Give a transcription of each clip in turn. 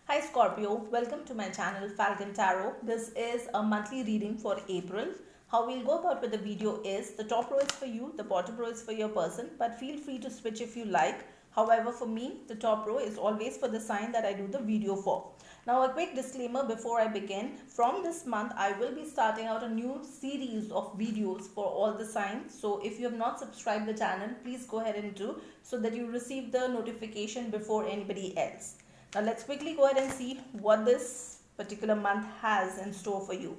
Hi Scorpio, welcome to my channel Falcon Tarot. This is a monthly reading for April. How we'll go about with the video is the top row is for you, the bottom row is for your person, but feel free to switch if you like. However, for me, the top row is always for the sign that I do the video for. Now, a quick disclaimer before I begin. From this month, I will be starting out a new series of videos for all the signs. So, if you have not subscribed the channel, please go ahead and do so that you receive the notification before anybody else. Now let's quickly go ahead and see what this particular month has in store for you.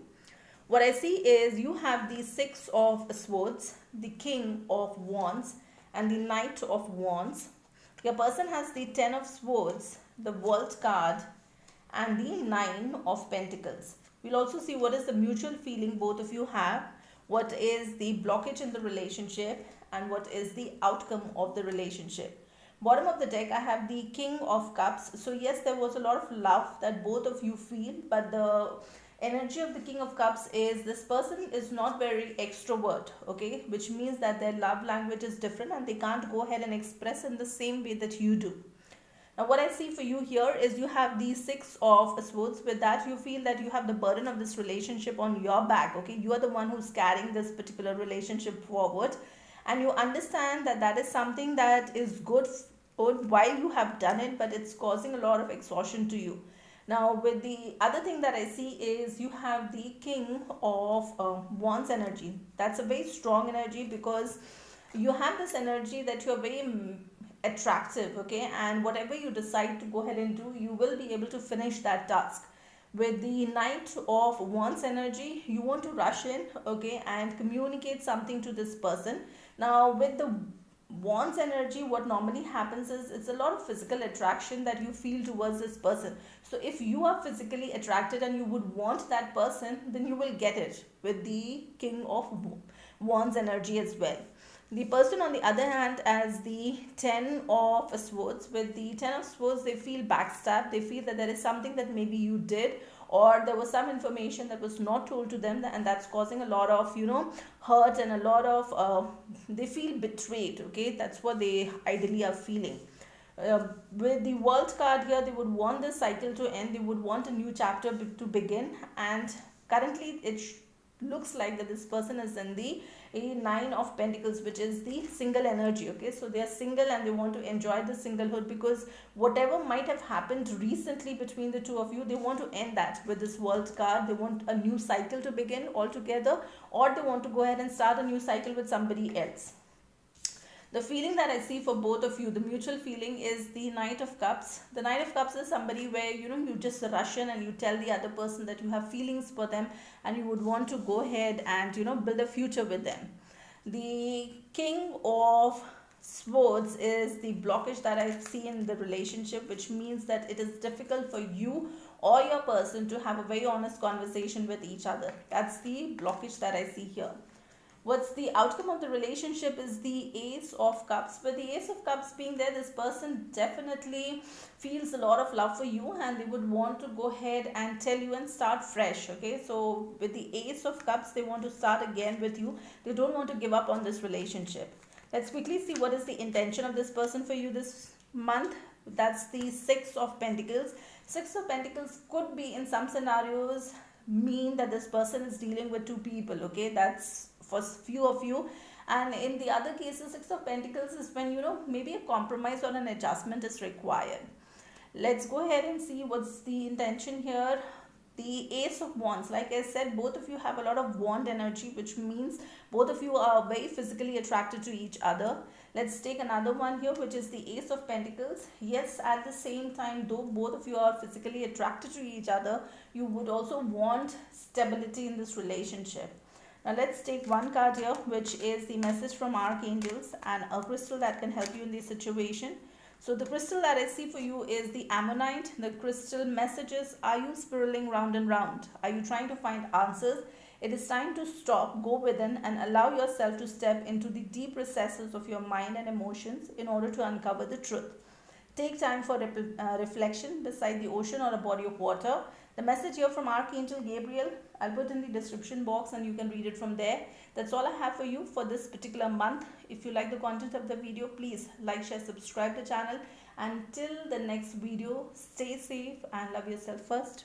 What I see is you have the Six of Swords, the King of Wands, and the Knight of Wands. Your person has the Ten of Swords, the World card, and the Nine of Pentacles. We'll also see what is the mutual feeling both of you have, what is the blockage in the relationship, and what is the outcome of the relationship. Bottom of the deck, I have the King of Cups. So yes, there was a lot of love that both of you feel, but the energy of the King of Cups is this person is not very extrovert, okay, which means that their love language is different and they can't go ahead and express in the same way that you do. Now what I see for you here is you have the Six of Swords. With that, you feel that you have the burden of this relationship on your back, okay. You are the one who's carrying this particular relationship forward, and you understand that that is something that is good while you have done it, but it's causing a lot of exhaustion to you. Now with the other thing that I see is you have the King of Wands energy. That's a very strong energy because you have this energy that you're very attractive, okay, and whatever you decide to go ahead and do, you will be able to finish that task. With the Knight of Wands energy, you want to rush in, okay, and communicate something to this person. Now with the Wands energy, what normally happens is it's a lot of physical attraction that you feel towards this person. So if you are physically attracted and you would want that person, then you will get it with the King of Wands energy as well. The person on the other hand as the Ten of Swords. With the Ten of Swords, they feel backstabbed. They feel that there is something that maybe you did, or there was some information that was not told to them, and that's causing a lot of hurt and a lot of they feel betrayed, okay. That's what they ideally are feeling. With the World card here, they would want this cycle to end. They would want a new chapter to begin, and currently it looks like that this person is in the Nine of Pentacles, which is the single energy, okay. So they are single and they want to enjoy the singlehood because whatever might have happened recently between the two of you, they want to end that with this World card. They want a new cycle to begin altogether, or they want to go ahead and start a new cycle with somebody else. The feeling that I see for both of you, the mutual feeling, is the Knight of Cups. The Knight of Cups is somebody where you just rush in and you tell the other person that you have feelings for them and you would want to go ahead and build a future with them. The King of Swords is the blockage that I see in the relationship, which means that it is difficult for you or your person to have a very honest conversation with each other. That's the blockage that I see here. What's the outcome of the relationship is the Ace of Cups. With the Ace of Cups being there, this person definitely feels a lot of love for you and they would want to go ahead and tell you and start fresh, okay. So with the Ace of Cups, they want to start again with you. They don't want to give up on this relationship. Let's quickly see what is the intention of this person for you this month. That's the Six of Pentacles. Six of Pentacles could be, in some scenarios, mean that this person is dealing with two people, okay. That's for few of you, and in the other cases, Six of Pentacles is when maybe a compromise or an adjustment is required. Let's go ahead and see what's the intention here. The Ace of Wands, like I said, both of you have a lot of wand energy, which means both of you are very physically attracted to each other. Let's take another one here, which is the Ace of Pentacles. Yes, at the same time, though both of you are physically attracted to each other, you would also want stability in this relationship. Now let's take one card here, which is the message from archangels and a crystal that can help you in this situation. So the crystal that I see for you is the Ammonite. The crystal messages: are you spiraling round and round? Are you trying to find answers? It is time to stop, go within and allow yourself to step into the deep recesses of your mind and emotions in order to uncover the truth. Take time for reflection beside the ocean or a body of water. The message here from Archangel Gabriel, I'll put in the description box and you can read it from there. That's all I have for you for this particular month. If you like the content of the video, please like, share, subscribe the channel, Until the next video, stay safe and love yourself first.